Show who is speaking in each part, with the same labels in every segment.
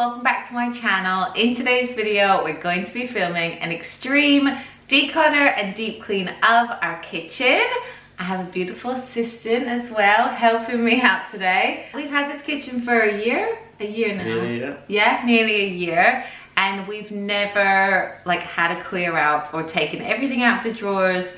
Speaker 1: welcome back to my channel. In today's video, we're going to be filming an extreme declutter and deep clean of our kitchen. I have a beautiful assistant as well helping me out today. We've had this kitchen for a year now. Nearly a year. And we've never had a clear out or taken everything out of the drawers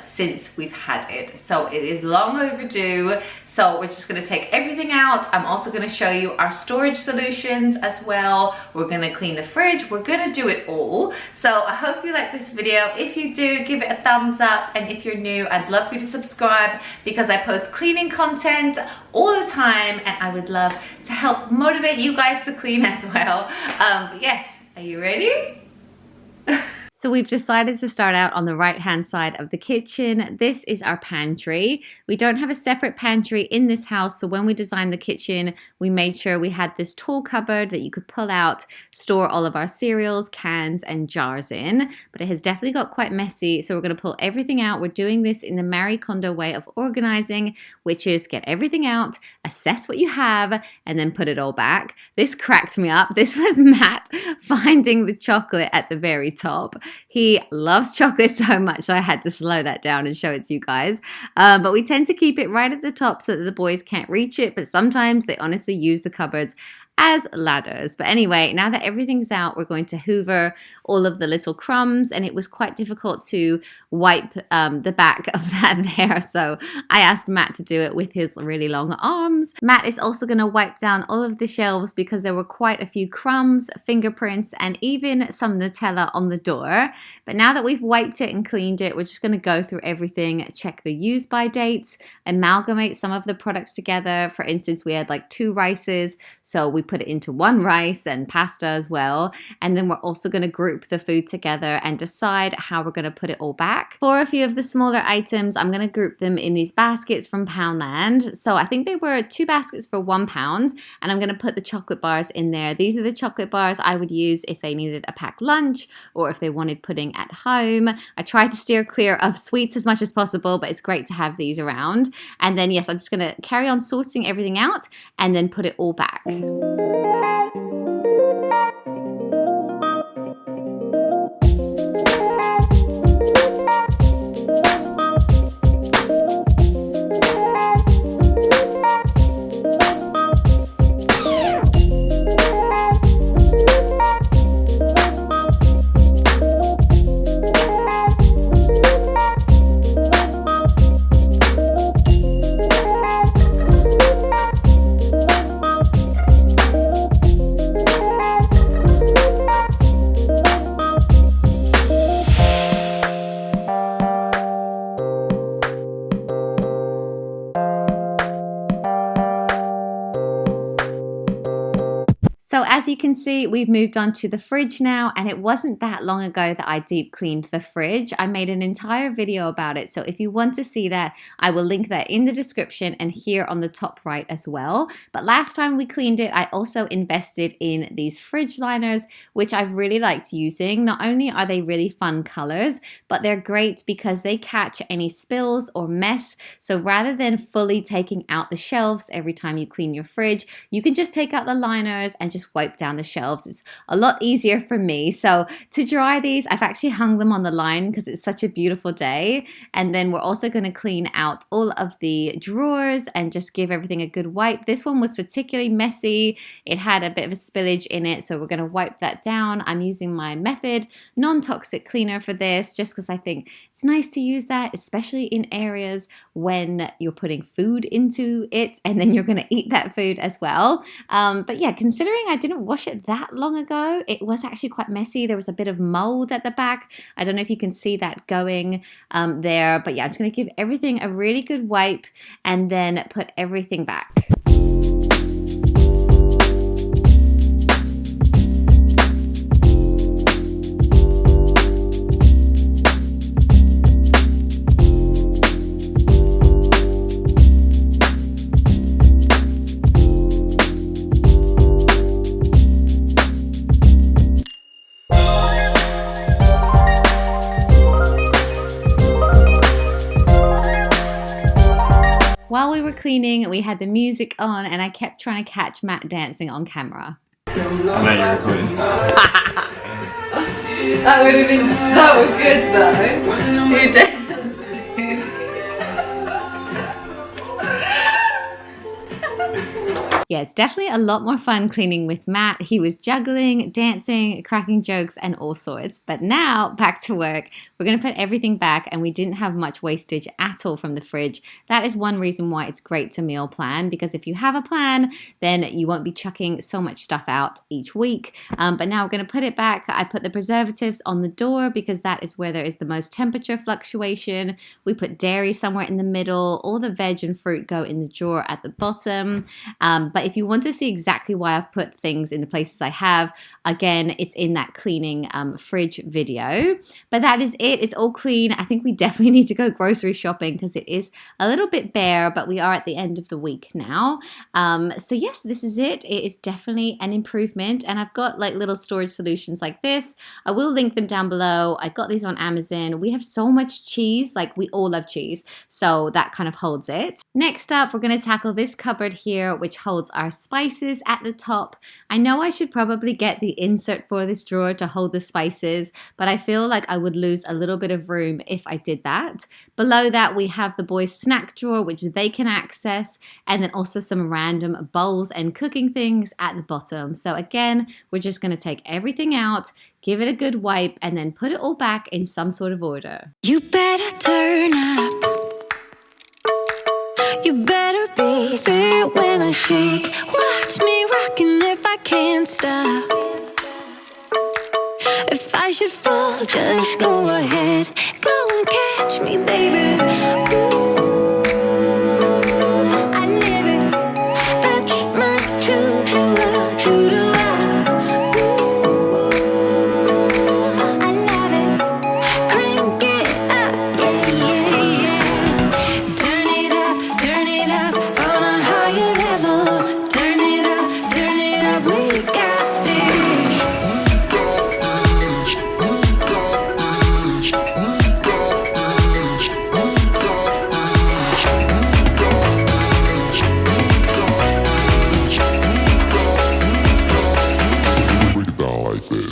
Speaker 1: since we've had it. So it is long overdue. So we're just going to take everything out. I'm also going to show you our storage solutions as well. We're going to clean the fridge. We're going to do it all. So I hope you like this video. If you do, give it a thumbs up. And if you're new, I'd love for you to subscribe because I post cleaning content all the time and I would love to help motivate you guys to clean as well. But yes, are you ready? So we've decided to start out on the right hand side of the kitchen. This is our pantry. We don't have a separate pantry in this house, so when we designed the kitchen, we made sure we had this tall cupboard that you could pull out, store all of our cereals, cans, and jars in. But it has definitely got quite messy, so we're going to pull everything out. We're doing this in the Marie Kondo way of organizing, which is get everything out, assess what you have, and then put it all back. This cracked me up. This was Matt finding the chocolate at the very top. He loves chocolate so much, so I had to slow that down and show it to you guys. But we tend to keep it right at the top so that the boys can't reach it, but sometimes they honestly use the cupboards as ladders. But anyway, now that everything's out, we're going to hoover all of the little crumbs, and it was quite difficult to wipe the back of that there, so I asked Matt to do it with his really long arms. Matt is also going to wipe down all of the shelves because there were quite a few crumbs, fingerprints, and even some Nutella on the door. But now that we've wiped it and cleaned it, we're just going to go through everything, check the use by dates, amalgamate some of the products together. For instance, we had 2 rices, so we put it into one rice and pasta as well. And then we're also going to group the food together and decide how we're going to put it all back. For a few of the smaller items, I'm going to group them in these baskets from Poundland. So I think they were 2 baskets for £1, and I'm going to put the chocolate bars in there. These are the chocolate bars I would use if they needed a packed lunch or if they wanted pudding at home. I tried to steer clear of sweets as much as possible, but it's great to have these around. And then yes, I'm just going to carry on sorting everything out and then put it all back. So as you can see, we've moved on to the fridge now, and it wasn't that long ago that I deep cleaned the fridge. I made an entire video about it, so if you want to see that, I will link that in the description and here on the top right as well. But last time we cleaned it, I also invested in these fridge liners, which I've really liked using. Not only are they really fun colors, but they're great because they catch any spills or mess. So rather than fully taking out the shelves every time you clean your fridge, you can just take out the liners and just wipe down the shelves. It's a lot easier for me. So to dry these, I've actually hung them on the line because it's such a beautiful day. And then we're also going to clean out all of the drawers and just give everything a good wipe. This one was particularly messy. It had a bit of a spillage in it, so we're going to wipe that down. I'm using my Method non-toxic cleaner for this just because I think it's nice to use that, especially in areas when you're putting food into it and then you're going to eat that food as well. But yeah, considering I didn't wash it that long ago, it was actually quite messy. There was a bit of mold at the back. I don't know if you can see that going there, but yeah, I'm just going to give everything a really good wipe and then put everything back. While we were cleaning, we had the music on and I kept trying to catch Matt dancing on camera.
Speaker 2: I know you're recording.
Speaker 1: That would have been so good though. You dancing. Yeah, it's definitely a lot more fun cleaning with Matt. He was juggling, dancing, cracking jokes, and all sorts. But now, back to work. We're going to put everything back, and we didn't have much wastage at all from the fridge. That is one reason why it's great to meal plan, because if you have a plan, then you won't be chucking so much stuff out each week. But now we're going to put it back. I put the preservatives on the door because that is where there is the most temperature fluctuation. We put dairy somewhere in the middle. All the veg and fruit go in the drawer at the bottom. But if you want to see exactly why I've put things in the places I have, again, it's in that cleaning fridge video. But that is it. It's all clean. I think we definitely need to go grocery shopping because it is a little bit bare, but we are at the end of the week now. So yes, this is it. It is definitely an improvement. And I've got like little storage solutions like this. I will link them down below. I got these on Amazon. We have so much cheese. Like we all love cheese. So that kind of holds it. Next up, we're going to tackle this cupboard here, which holds our spices at the top. I know I should probably get the insert for this drawer to hold the spices, but I feel like I would lose a little bit of room if I did that. Below that, we have the boys' snack drawer, which they can access, and then also some random bowls and cooking things at the bottom. So again, we're just going to take everything out, give it a good wipe, and then put it all back in some sort of order.
Speaker 3: You better turn up. You better be there when I shake. Watch me rocking if I can't stop. If I should fall, just go ahead. Go and catch me, baby. Ooh, I live it. That's my true love, true to love. Ooh, I love it. Crank it up, yeah, yeah. Turn it up on a higher level. Turn it up, we got this.
Speaker 4: Break it down like this.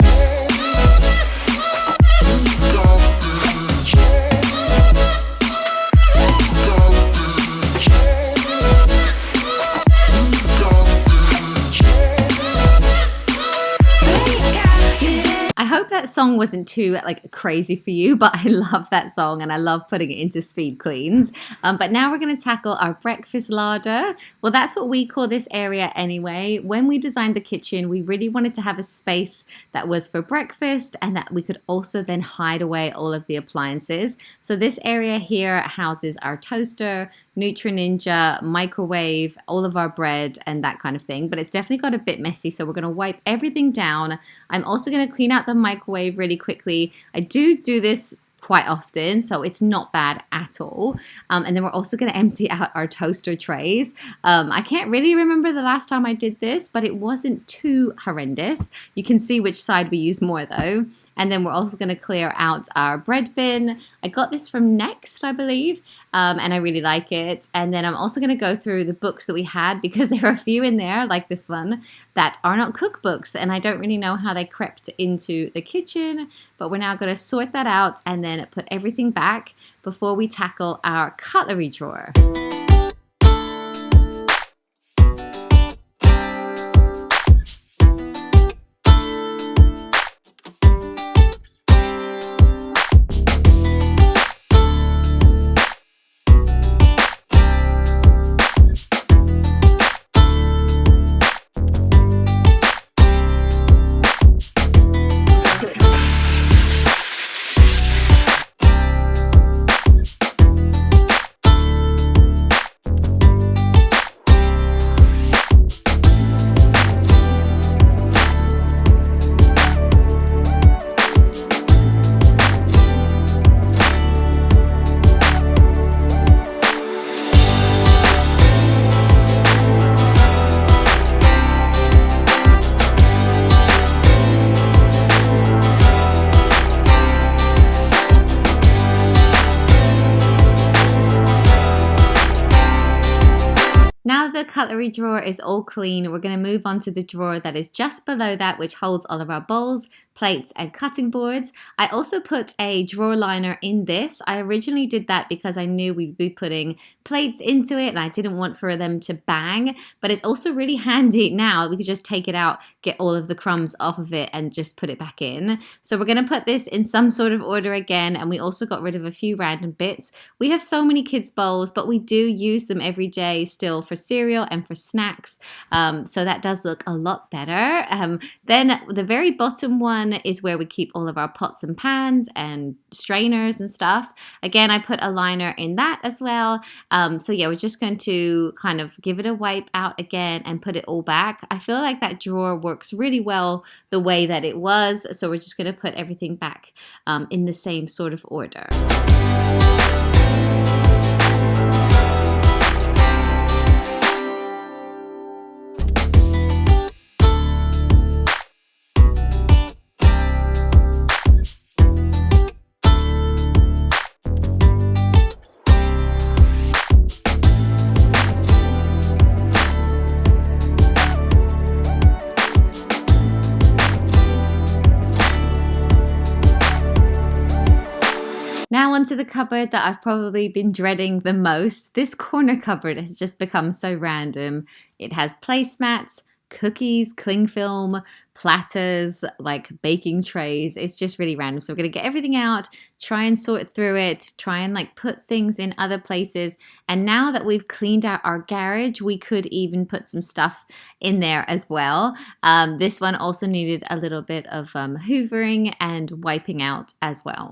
Speaker 1: I hope that song wasn't too like crazy for you, but I love that song and I love putting it into speed cleans. But now we're going to tackle our breakfast larder. Well, that's what we call this area anyway. When we designed the kitchen, we really wanted to have a space that was for breakfast and that we could also then hide away all of the appliances. So this area here houses our toaster, Nutri-Ninja, microwave, all of our bread and that kind of thing. But it's definitely got a bit messy, so we're going to wipe everything down. I'm also going to clean out the microwave really quickly. I do this quite often, so it's not bad at all. And then we're also going to empty out our toaster trays. I can't really remember the last time I did this, but it wasn't too horrendous. You can see which side we use more though. And then we're also going to clear out our bread bin. I got this from Next, I believe, and I really like it. And then I'm also going to go through the books that we had because there are a few in there, like this one, that are not cookbooks. And I don't really know how they crept into the kitchen, but we're now going to sort that out and then put everything back before we tackle our cutlery drawer. cutlery drawer is all clean, we're going to move on to the drawer that is just below that, which holds all of our bowls, plates and cutting boards. I also put a drawer liner in this. I originally did that because I knew we'd be putting plates into it and I didn't want for them to bang, but it's also really handy now. We could just take it out, get all of the crumbs off of it and just put it back in. So we're going to put this in some sort of order again, and we also got rid of a few random bits. We have so many kids bowls, but we do use them every day still for cereal and for snacks, so that does look a lot better. Then the very bottom one is where we keep all of our pots and pans and strainers and stuff. Again, I put a liner in that as well. So yeah, we're just going to kind of give it a wipe out again and put it all back. I feel like that drawer works really well the way that it was, so we're just going to put everything back in the same sort of order. Now onto the cupboard that I've probably been dreading the most. This corner cupboard has just become so random. It has placemats, cookies, cling film, platters, like baking trays. It's just really random. So we're going to get everything out, try and sort through it, try and like put things in other places. And now that we've cleaned out our garage, we could even put some stuff in there as well. This one also needed a little bit of hoovering and wiping out as well.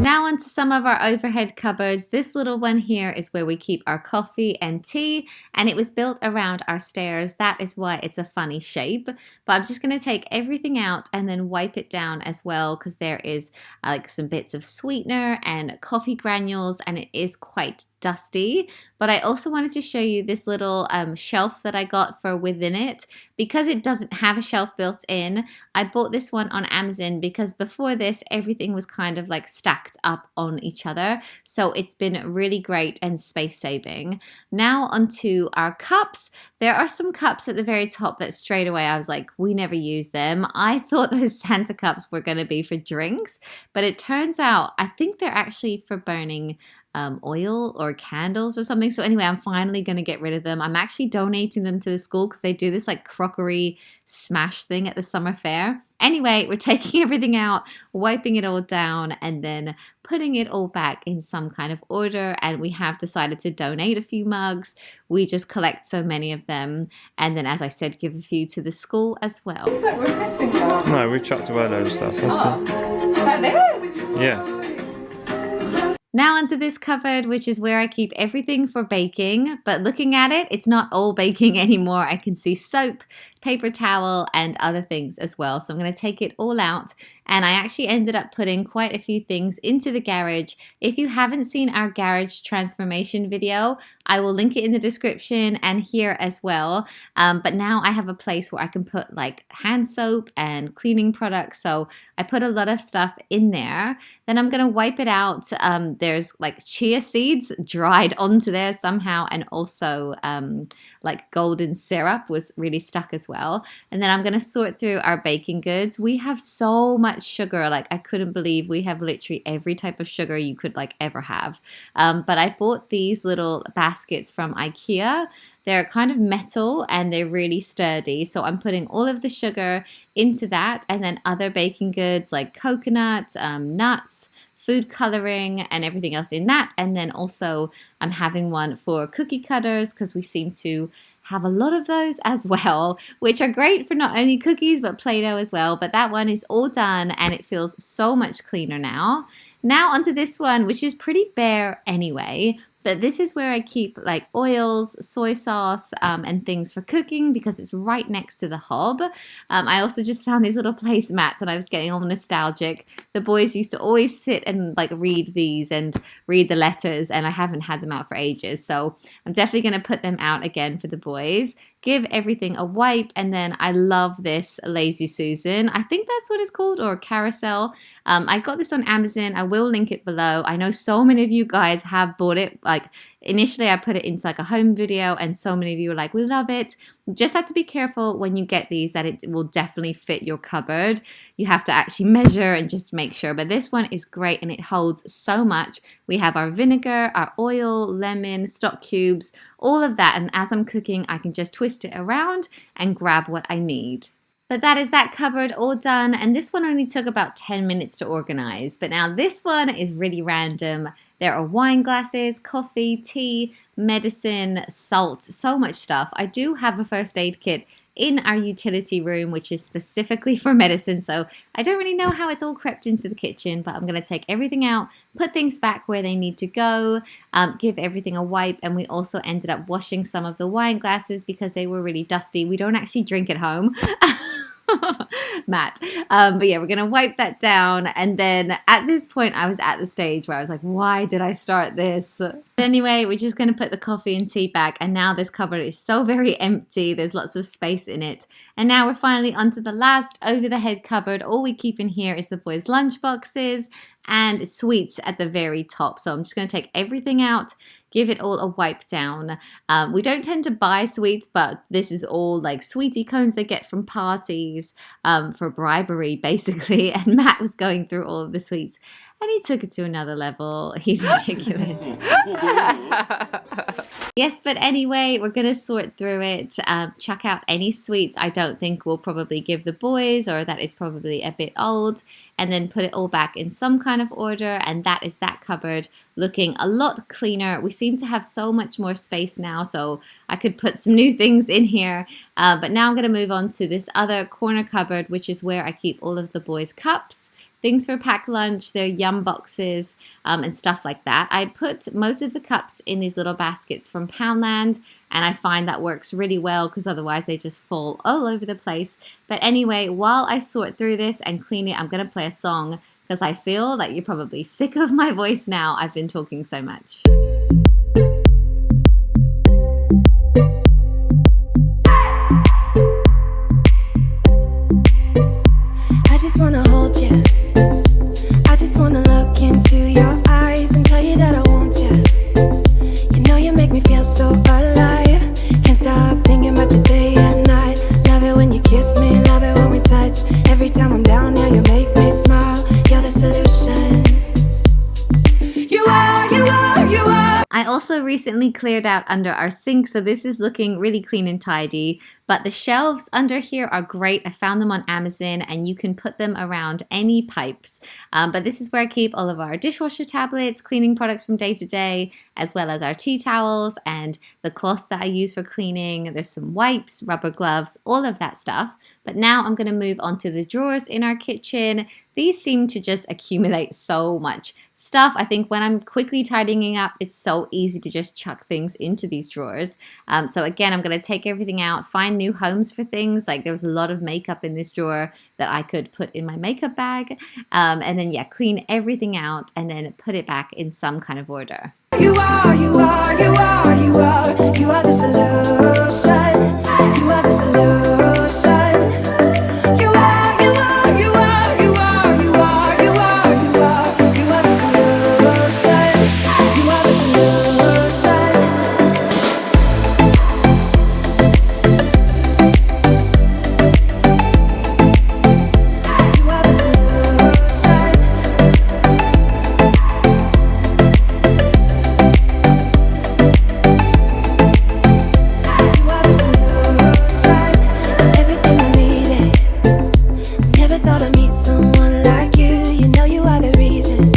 Speaker 1: Now onto some of our overhead cupboards. This little one here is where we keep our coffee and tea, and it was built around our stairs. That is why it's a funny shape. But I'm just going to take everything out and then wipe it down as well, because there is like some bits of sweetener and coffee granules, and it is quite dusty. But I also wanted to show you this little shelf that I got for within it. Because it doesn't have a shelf built in, I bought this one on Amazon because before this everything was kind of like stacked up on each other. So it's been really great and space saving. Now onto our cups. There are some cups at the very top that straight away I was like, we never use them. I thought those Santa cups were going to be for drinks, but it turns out I think they're actually for burning oil or candles or something. So anyway, I'm finally going to get rid of them. I'm actually donating them to the school because they do this like crockery smash thing at the summer fair. Anyway, we're taking everything out, wiping it all down, and then putting it all back in some kind of order. And we have decided to donate a few mugs. We just collect so many of them. And then, as I said, give a few to the school as well.
Speaker 2: Looks like we're missing one.
Speaker 5: No, we chucked away loads of stuff.
Speaker 2: Oh, is that there?
Speaker 5: Yeah.
Speaker 1: Now onto this cupboard, which is where I keep everything for baking. But looking at it, it's not all baking anymore. I can see soap, paper towel, and other things as well. So I'm going to take it all out. And I actually ended up putting quite a few things into the garage. If you haven't seen our garage transformation video, I will link it in the description and here as well. But now I have a place where I can put like hand soap and cleaning products. So I put a lot of stuff in there. Then I'm going to wipe it out. There's like chia seeds dried onto there somehow, and also like golden syrup was really stuck as well. And then I'm going to sort through our baking goods. We have so much sugar, like I couldn't believe we have literally every type of sugar you could like ever have. But I bought these little baskets from IKEA. They're kind of metal and they're really sturdy. So I'm putting all of the sugar into that, and then other baking goods like coconut, nuts, food coloring, and everything else in that. And then also I'm having one for cookie cutters because we seem to have a lot of those as well, which are great for not only cookies but Play-Doh as well. But that one is all done and it feels so much cleaner now. Now onto this one, which is pretty bare anyway, But this is where I keep like oils, soy sauce, and things for cooking because it's right next to the hob. I also just found these little placemats and I was getting all nostalgic. The boys used to always sit and like read these and read the letters, and I haven't had them out for ages. So I'm definitely going to put them out again for the boys. Give everything a wipe, and then I love this Lazy Susan. I think that's what it's called, or carousel. I got this on Amazon. I will link it below. I know so many of you guys have bought it. Like initially I put it into like a home video and so many of you were like, we love it. You just have to be careful when you get these that it will definitely fit your cupboard. You have to actually measure and just make sure. But this one is great and it holds so much. We have our vinegar, our oil, lemon, stock cubes, all of that. And as I'm cooking, I can just twist it around and grab what I need. But that is that cupboard all done. And this one only took about 10 minutes to organize. But now this one is really random. There are wine glasses, coffee, tea, medicine, salt, so much stuff. I do have a first aid kit in our utility room, which is specifically for medicine. So I don't really know how it's all crept into the kitchen, but I'm going to take everything out, put things back where they need to go, give everything a wipe. And we also ended up washing some of the wine glasses because they were really dusty. We don't actually drink at home. Matt. But yeah, we're going to wipe that down. And then at this point, I was at the stage where I was like, why did I start this? But anyway, we're just going to put the coffee and tea back. And now this cupboard is so very empty. There's lots of space in it. And now we're finally onto the last over the head cupboard. All we keep in here is the boys' lunch boxes and sweets at the very top. So I'm just going to take everything out, give it all a wipe down. We don't tend to buy sweets, but this is all like sweetie cones they get from parties for bribery, basically. And Matt was going through all of the sweets and he took it to another level. He's ridiculous. Yes, but anyway, we're going to sort through it, chuck out any sweets I don't think we'll probably give the boys or that is probably a bit old, and then put it all back in some kind of order. And that is that cupboard looking a lot cleaner. We seem to have so much more space now, so I could put some new things in here. But now I'm going to move on to this other corner cupboard, which is where I keep all of the boys' cups, things for packed lunch, their yum boxes, and stuff like that. I put most of the cups in these little baskets from Poundland, and I find that works really well because otherwise they just fall all over the place. But anyway, while I sort through this and clean it, I'm going to play a song because I feel that you're probably sick of my voice now. I've been talking so much.
Speaker 3: I just wanna hold you. I just wanna look into your eyes and tell you that I want you. You know you make me feel so alive. Can't stop thinking about you day and night. Love it when you kiss me, love it when we touch. Every time I'm down here, you make me smile. You're the solution. You are, you are, you are.
Speaker 1: I also recently cleared out under our sink, so this is looking really clean and tidy. But the shelves under here are great. I found them on Amazon and you can put them around any pipes. But this is where I keep all of our dishwasher tablets, cleaning products from day to day, as well as our tea towels and the cloths that I use for cleaning. There's some wipes, rubber gloves, all of that stuff. But now I'm going to move on to the drawers in our kitchen. These seem to just accumulate so much stuff. I think when I'm quickly tidying up, it's so easy to just chuck things into these drawers. So again, I'm going to take everything out, find new homes for things. Like there was a lot of makeup in this drawer that I could put in my makeup bag. And then yeah, clean everything out and then put it back in some kind of order.
Speaker 3: You are, you are, you are, you are. You are the solution. You are the solution. You are, you are, you are, you are, you are, you are, you are. You are the solution. You are the solution. You are the solution. You are the solution. Everything I needed. Never thought I'd meet someone like you. You know you are the reason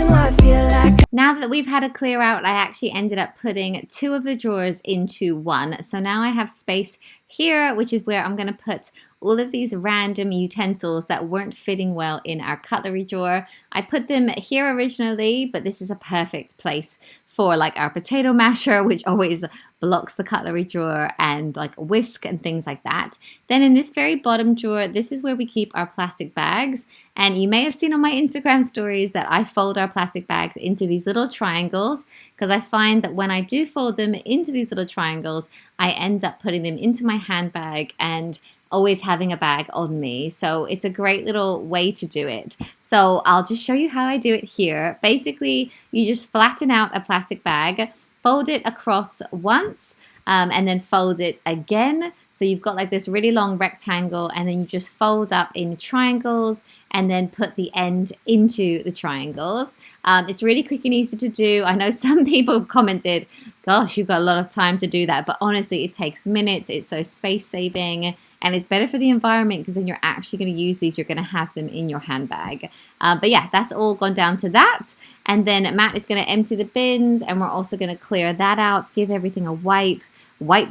Speaker 3: why I feel like.
Speaker 1: Now that we've had a clear out, I actually ended up putting 2 of the drawers into one. So now I have space here, which is where I'm going to put all of these random utensils that weren't fitting well in our cutlery drawer. I put them here originally, but this is a perfect place for like our potato masher, which always blocks the cutlery drawer, and like a whisk and things like that. Then in this very bottom drawer, this is where we keep our plastic bags. And you may have seen on my Instagram stories that I fold our plastic bags into these little triangles, because I find that when I do fold them into these little triangles, I end up putting them into my handbag and always having a bag on me. So it's a great little way to do it. So I'll just show you how I do it here. Basically, you just flatten out a plastic bag, fold it across once, and then fold it again. So you've got like this really long rectangle, and then you just fold up in triangles and then put the end into the triangles. It's really quick and easy to do. I know some people commented, gosh, you've got a lot of time to do that, but honestly, it takes minutes. It's so space saving, and it's better for the environment because then you're actually going to use these. You're going to have them in your handbag. But yeah, that's all gone down to that. And then Matt is going to empty the bins, and we're also going to clear that out, give everything a wipe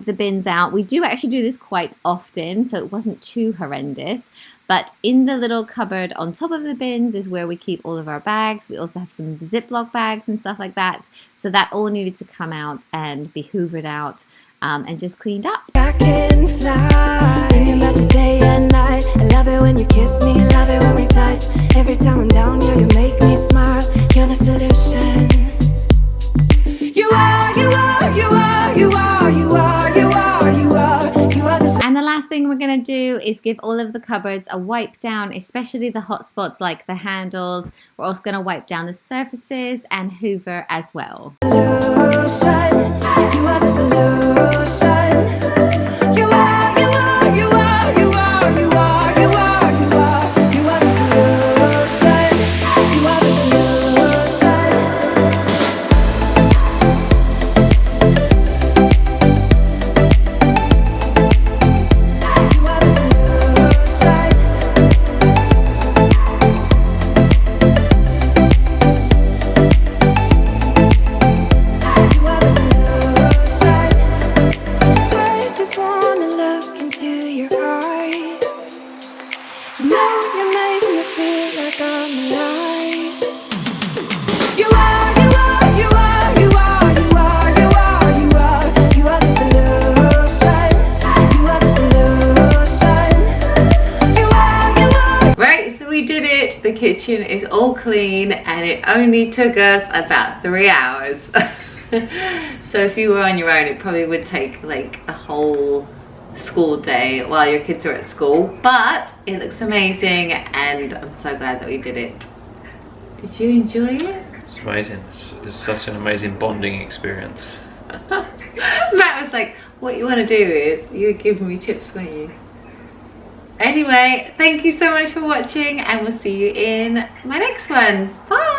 Speaker 1: the bins out. We do actually do this quite often, so it wasn't too horrendous. But in the little cupboard on top of the bins is where we keep all of our bags. We also have some Ziploc bags and stuff like that. So that all needed to come out and be hoovered out and just cleaned up.
Speaker 3: I can fly, thinking about you day and night. I love it when you kiss me, love it when we touch. Every time I'm down here, you make me smile. You're the solution. You are, you are, you are, you are, you are, you are, you are, you are the.
Speaker 1: And the last thing we're going to do is give all of the cupboards a wipe down, especially the hot spots like the handles. We're also going to wipe down the surfaces and hoover as well.
Speaker 3: Solution. You are the solution. You are, you are, you are, you are, you are, you are, you are, you are the solution. You are the solution. You are the solution. You are the solution. I just wanna look into your eyes. You know you make me feel like I'm alive. You are, you are, you are, you are, you are, you are, you are, you are the solution. You are the solution. You are.
Speaker 1: Right, so we did it. The kitchen is all clean, and it only took us about 3 hours. So if you were on your own, it probably would take like a whole school day while your kids are at school, but it looks amazing, and I'm so glad that we did it. Did you enjoy it?
Speaker 5: It's amazing. It's such an amazing bonding experience.
Speaker 1: Matt was like, what you want to do is, you were giving me tips, weren't you? Anyway, thank you so much for watching, and we'll see you in my next one. Bye!